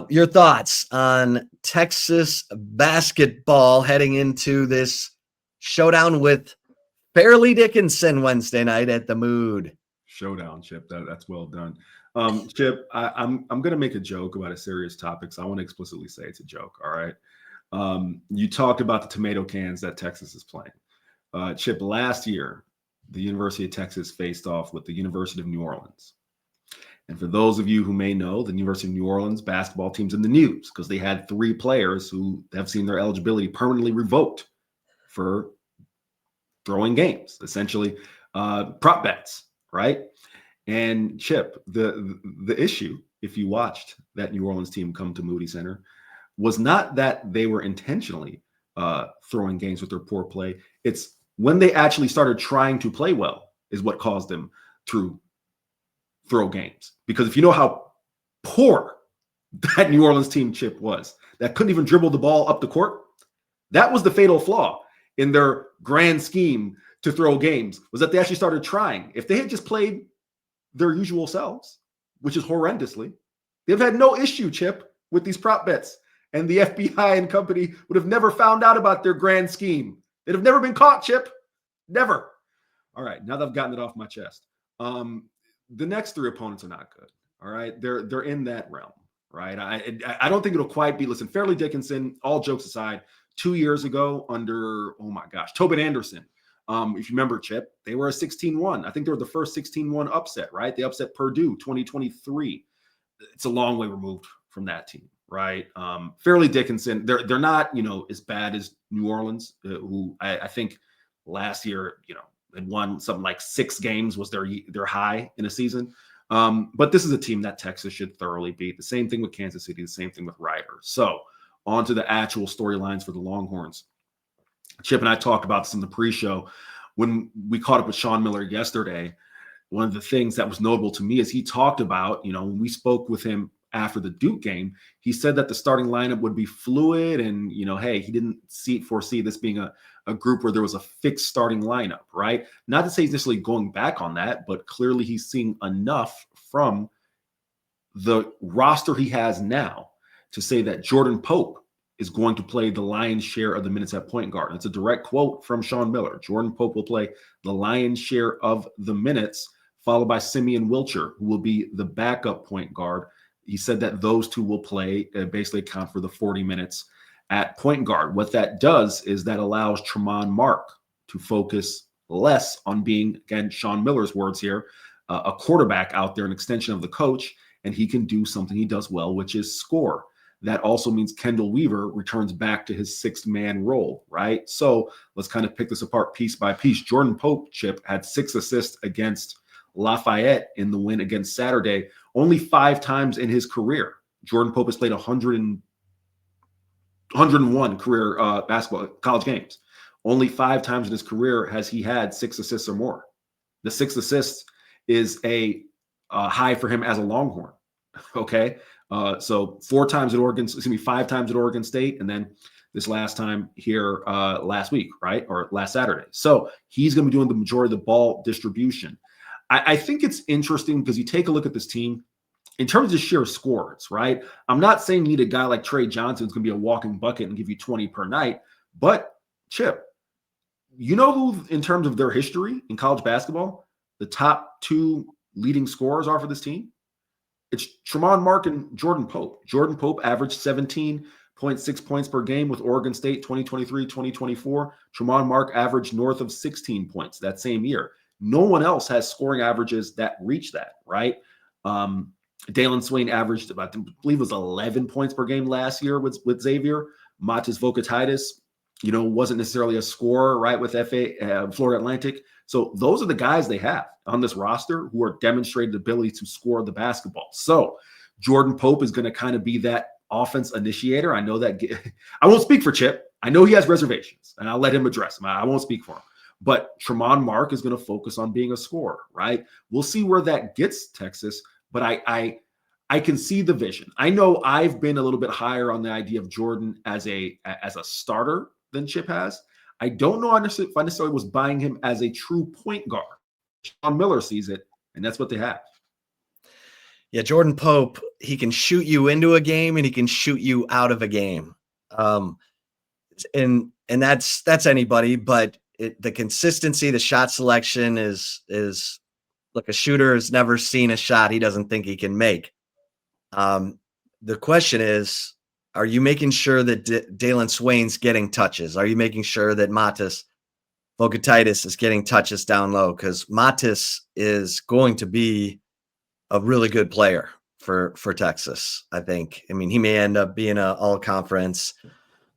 Your thoughts on Texas basketball heading into this showdown with Fairleigh Dickinson Wednesday night at the Mood? Showdown, Chip. That's well done. Chip, I'm going to make a joke about a serious topic, so I want to explicitly say it's a joke, all right? You talked about the tomato cans that Texas is playing. Chip, last year, the University of Texas faced off with the University of New Orleans. And for those of you who may know, the University of New Orleans basketball team's in the news because they had 3 players who have seen their eligibility permanently revoked for throwing games, essentially prop bets, right? And Chip, the issue, if you watched that New Orleans team come to Moody Center, was not that they were intentionally throwing games with their poor play. It's when they actually started trying to play well is what caused them to throw games. Because if you know how poor that New Orleans team, Chip, was, that couldn't even dribble the ball up the court, that was the fatal flaw in their grand scheme to throw games, was that they actually started trying. If they had just played their usual selves, which is horrendously, they've had no issue, Chip, with these prop bets. And the FBI and company would have never found out about their grand scheme. They'd have never been caught, Chip. Never. All right, now that I've gotten it off my chest. The next 3 opponents are not good. All right, they're in that realm, right? I don't think it'll quite be. Listen, Fairleigh Dickinson, all jokes aside, 2 years ago under, oh my gosh, Tobin Anderson. If you remember, Chip, they were a 16-1. I think they were the first 16-1 upset, right? They upset Purdue 2023. It's a long way removed from that team, right? Fairleigh Dickinson, they're not, as bad as New Orleans, who I think last year, had won something like 6 games was their high in a season. But this is a team that Texas should thoroughly beat. The same thing with Kansas City, the same thing with Ryder. So on to the actual storylines for the Longhorns. Chip and I talked about this in the pre-show. When we caught up with Sean Miller yesterday, one of the things that was notable to me is he talked about, when we spoke with him after the Duke game, he said that the starting lineup would be fluid and, hey, he didn't foresee this being a group where there was a fixed starting lineup, right? Not to say he's necessarily going back on that, but clearly he's seeing enough from the roster he has now to say that Jordan Pope is going to play the lion's share of the minutes at point guard. It's a direct quote from Sean Miller. Jordan Pope will play the lion's share of the minutes, followed by Simeon Wilcher, who will be the backup point guard. He said that those two will play, basically account for the 40 minutes at point guard. What that does is that allows Tremont Mark to focus less on being, again, Sean Miller's words here, a quarterback out there, an extension of the coach, and he can do something he does well, which is score. That also means Kendall Weaver returns back to his sixth-man role, right? So let's kind of pick this apart piece by piece. Jordan Pope, Chip, had 6 assists against Lafayette in the win against Saturday. Only 5 times in his career. Jordan Pope has played 101 career basketball college games. Only 5 times in his career has he had 6 assists or more. The 6 assists is a high for him as a Longhorn. Okay. So 5 times at Oregon State, and then this last time here last week, right? Or last Saturday. So he's going to be doing the majority of the ball distribution. I think it's interesting because you take a look at this team in terms of sheer scores, right? I'm not saying you need a guy like Trey Johnson who's going to be a walking bucket and give you 20 per night, but Chip, you know who, in terms of their history in college basketball, the top 2 leading scorers are for this team? It's Tremont Mark and Jordan Pope. Jordan Pope averaged 17.6 points per game with Oregon State 2023-2024. Tremont Mark averaged north of 16 points that same year. No one else has scoring averages that reach that, right? Dalen Swain averaged, I believe it was 11 points per game last year with Xavier. Matas Vokataitis, wasn't necessarily a scorer, right, with Florida Atlantic. So those are the guys they have on this roster who are demonstrated ability to score the basketball. So Jordan Pope is going to kind of be that offense initiator. I know that I won't speak for Chip. I know he has reservations, and I'll let him address them. I won't speak for him. But Tremont Mark is going to focus on being a scorer, right? We'll see where that gets Texas, but I can see the vision. I know I've been a little bit higher on the idea of Jordan as a starter than Chip has. I don't know if I necessarily was buying him as a true point guard. Sean Miller sees it, and that's what they have. Yeah, Jordan Pope, he can shoot you into a game and he can shoot you out of a game. And that's anybody, but the consistency, the shot selection is look, a shooter has never seen a shot he doesn't think he can make. The question is, are you making sure that Dalen Swain's getting touches? Are you making sure that Matas Vokataitis is getting touches down low? Because Matas is going to be a really good player for Texas, I think. I mean, he may end up being an all-conference.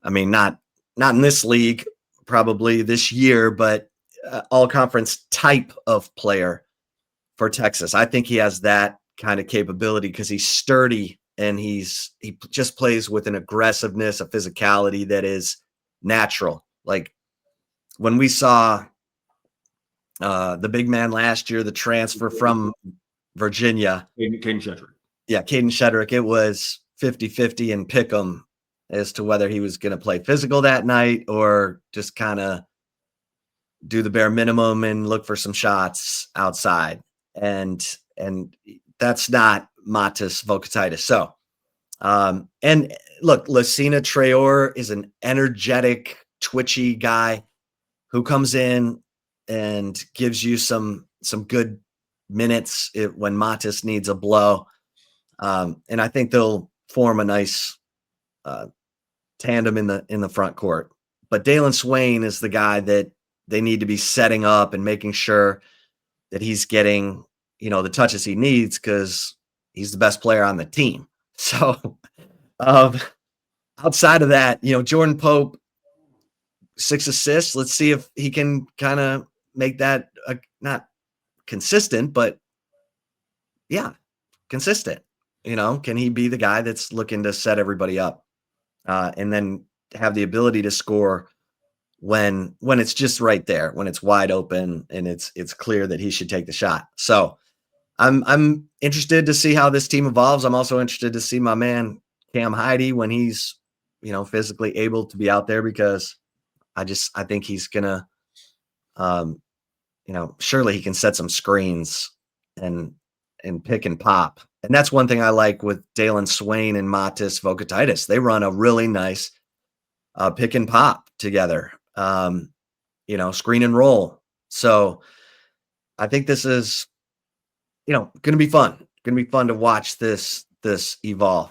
I mean, not in this league, probably this year, but all-conference type of player for Texas. I think he has that kind of capability because he's sturdy and he just plays with an aggressiveness, a physicality that is natural. Like when we saw the big man last year, the transfer from Virginia. Caden Shedrick. Yeah, Caden Shedrick. It was 50-50 and pick 'em as to whether he was going to play physical that night or just kind of do the bare minimum and look for some shots outside. And that's not Matas Vokataitis. So, and look, Lucina Traore is an energetic, twitchy guy who comes in and gives you some good minutes when Matas needs a blow. And I think they'll form a nice tandem in the front court. But Dalen Swain is the guy that they need to be setting up and making sure that he's getting, the touches he needs because he's the best player on the team. So outside of that, Jordan Pope, 6 assists. Let's see if he can kind of make that not consistent, but yeah, consistent. Can he be the guy that's looking to set everybody up and then have the ability to score when it's just right there, when it's wide open and it's clear that he should take the shot. So I'm interested to see how this team evolves. I'm also interested to see my man Cam Heide when he's, physically able to be out there because I think he's gonna, surely he can set some screens and pick and pop that's one thing I like with Dalen Swain and Matis Vokatitis. They run a really nice pick and pop together, screen and roll. So I think this is, going to be fun. Going to be fun to watch this evolve.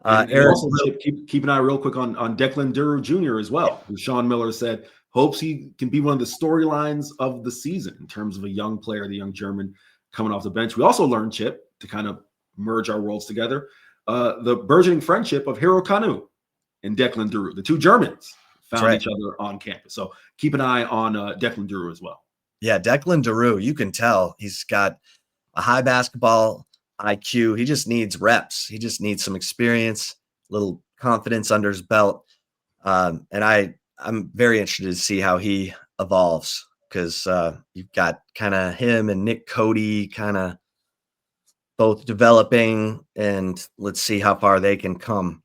And also, keep an eye real quick on Declan Duru Jr. as well, who Sean Miller said hopes he can be one of the storylines of the season in terms of a young player, the young German coming off the bench. We also learned, Chip, to kind of merge our worlds together, the burgeoning friendship of Hiro Kanu and Declan Duru. The two Germans found each other on campus. So keep an eye on Declan Duru as well. Yeah, Declan Duru, you can tell he's got a high basketball IQ. He just needs reps. He just needs some experience, a little confidence under his belt. And I'm very interested to see how he evolves, because you've got kind of him and Nick Cody kind of both developing, and let's see how far they can come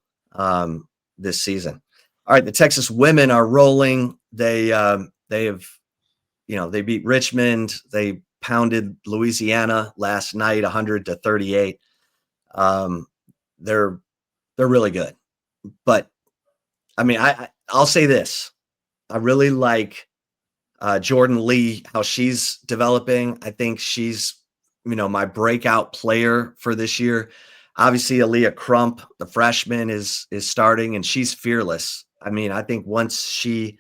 this season. All right, the Texas women are rolling. They have, they beat Richmond. They pounded Louisiana last night, 100-38. They're really good. But I mean, I'll say this: I really like Jordan Lee, how she's developing. I think she's, my breakout player for this year. Obviously, Aaliyah Crump, the freshman, is starting, and she's fearless. I mean, I think once she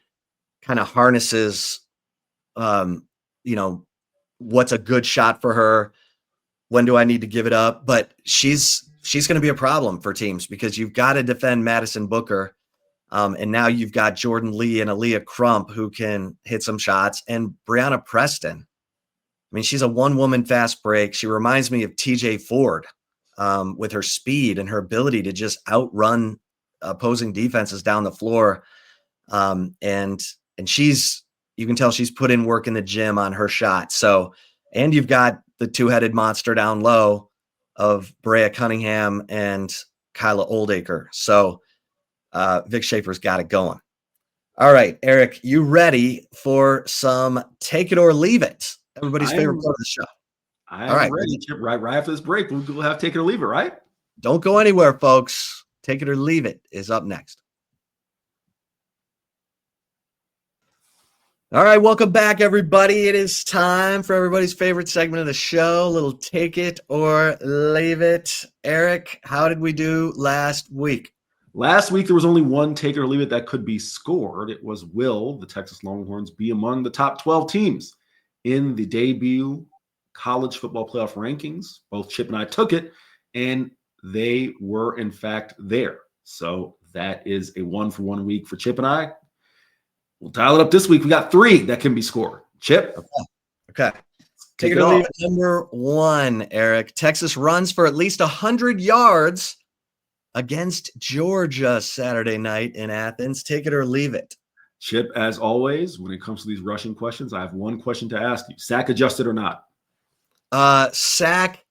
kind of harnesses, what's a good shot for her, when do I need to give it up? But she's going to be a problem for teams, because you've got to defend Madison Booker. And now you've got Jordan Lee and Aaliyah Crump who can hit some shots, and Brianna Preston. I mean, she's a one-woman fast break. She reminds me of TJ Ford with her speed and her ability to just outrun opposing defenses down the floor. And you can tell she's put in work in the gym on her shot. So, and you've got the two-headed monster down low of Brea Cunningham and Kyla Oldacre. So Vic Schaefer's got it going. All right, Eric, you ready for some take it or leave it? Everybody's favorite part of the show. All right, ready. Right after this break, we'll have take it or leave it, right? Don't go anywhere, folks. Take it or leave it is up next. All right, welcome back, everybody. It is time for everybody's favorite segment of the show, a little take it or leave it. Eric, how did we do last week? Last week, there was only one take it or leave it that could be scored. It was, will the Texas Longhorns be among the top 12 teams in the debut college football playoff rankings? Both Chip and I took it, and they were, in fact, there. So that is a 1-for-1 week for Chip and I. We'll dial it up this week. We got 3 that can be scored. Chip? Okay. Take it or leave it. Number 1, Eric. Texas runs for at least 100 yards against Georgia Saturday night in Athens. Take it or leave it. Chip, as always, when it comes to these rushing questions, I have one question to ask you. Sack adjusted or not? Sack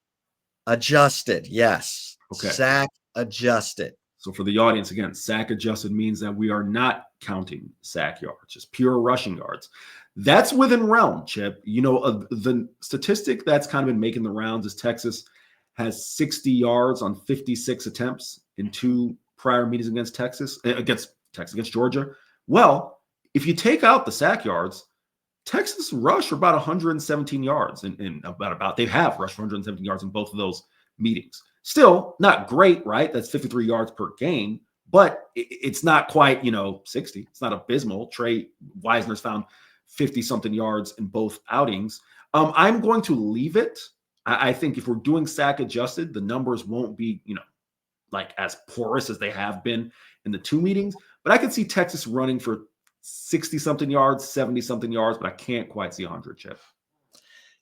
adjusted, yes. Okay. Sack adjusted. So for the audience, again, sack adjusted means that we are not counting sack yards, just pure rushing yards. That's within realm, Chip. The statistic that's kind of been making the rounds is Texas has 60 yards on 56 attempts in 2 prior meetings against Georgia. Well, if you take out the sack yards, Texas rushed for about 117 yards and they have rushed for 117 yards in both of those meetings. Still not great, right? That's 53 yards per game, but it's not quite, 60. It's not abysmal. Trey Wisner's found 50-something yards in both outings. I'm going to leave it. I think if we're doing sack adjusted, the numbers won't be, like as porous as they have been in the 2 meetings. But I could see Texas running for 60-something yards, 70-something yards, but I can't quite see 100, Chip.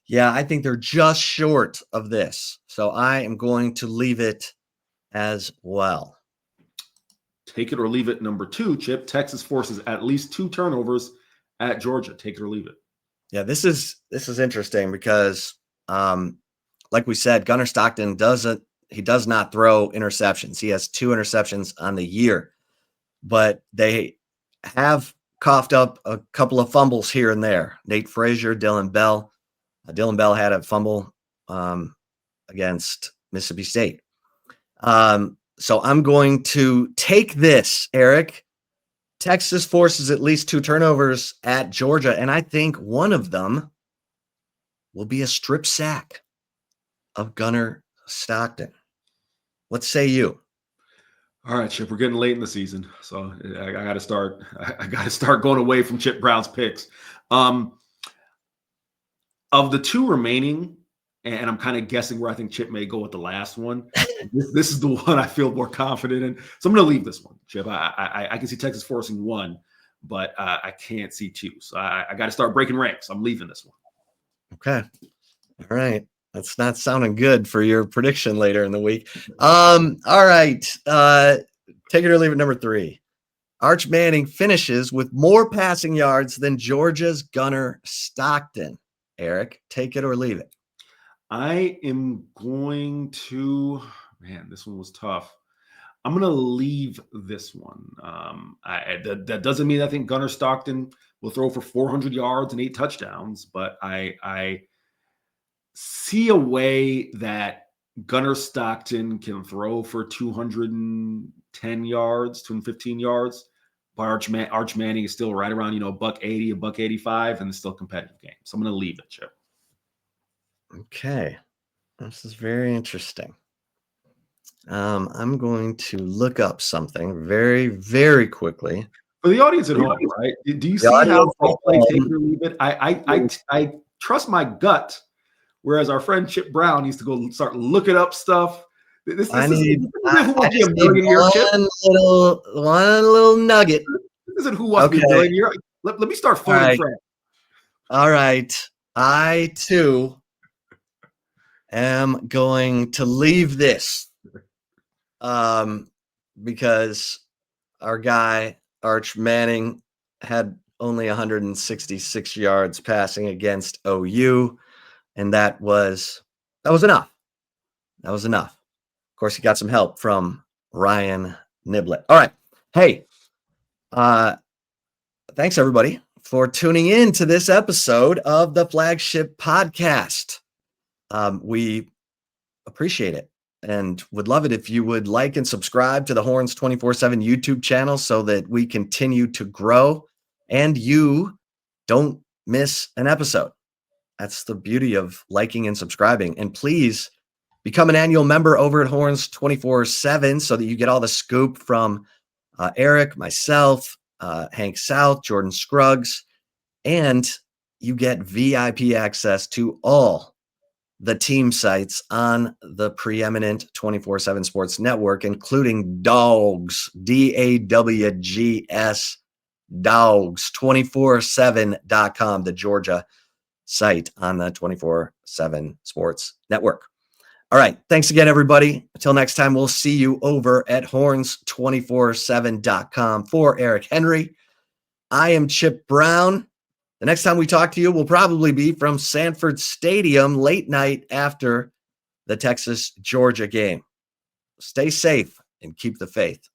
Yeah, I think they're just short of this. So I am going to leave it as well. Take it or leave it. Number 2, Chip. Texas forces at least 2 turnovers at Georgia. Take it or leave it. Yeah, this is interesting because, like we said, Gunnar Stockton does not throw interceptions. He has 2 interceptions on the year, but they have coughed up a couple of fumbles here and there. Nate Frazier, Dylan Bell. Dylan Bell had a fumble against Mississippi State. So I'm going to take this, Eric. Texas forces at least 2 turnovers at Georgia, and I think one of them will be a strip sack of Gunnar Stockton. What say you? All right, Chip, we're getting late in the season, so I got to start. I got to start going away from Chip Brown's picks. Of the 2 remaining, and I'm kind of guessing where I think Chip may go with the last one. This is the one I feel more confident in. So I'm going to leave this one, Chip. I can see Texas forcing 1, but I can't see 2. So I got to start breaking ranks. I'm leaving this one. Okay. All right. That's not sounding good for your prediction later in the week. All right. Take it or leave it. Number 3. Arch Manning finishes with more passing yards than Georgia's Gunnar Stockton. Eric, take it or leave it. I am going to, man, this one was tough. I'm going to leave this one. That doesn't mean I think Gunnar Stockton will throw for 400 yards and 8 touchdowns, but I see a way that Gunnar Stockton can throw for 210 yards, 215 yards, but Arch Manning is still right around, $180, $185, and it's still a competitive game. So I'm going to leave it, Chip. Okay. This is very interesting. I'm going to look up something very, very quickly. For the audience at home, right? Do you see how I play take it or leave it? I trust my gut, whereas our friend Chip Brown needs to go start looking up stuff. This is Who Wants to Be a Millionaire, Chip. One little nugget. This isn't Who Wants to Be a Millionaire. Let me start phoning friends. All right. I, too, am going to leave this because our guy, Arch Manning, had only 166 yards passing against OU, and that was enough. That was enough. Of course, he got some help from Ryan Niblett. All right. Hey, thanks, everybody, for tuning in to this episode of the Flagship Podcast. We appreciate it and would love it if you would like and subscribe to the Horns247 YouTube channel so that we continue to grow and you don't miss an episode. That's the beauty of liking and subscribing. And please become an annual member over at Horns247 so that you get all the scoop from Eric, myself, Hank South, Jordan Scruggs, and you get VIP access to all the team sites on the preeminent 24/7 Sports Network, including Dogs, DAWGS, Dogs, 247.com, the Georgia site on the 24/7 Sports Network. All right. Thanks again, everybody. Until next time, we'll see you over at horns247.com. For Eric Henry, I am Chip Brown. The next time we talk to you will probably be from Sanford Stadium late night after the Texas-Georgia game. Stay safe and keep the faith.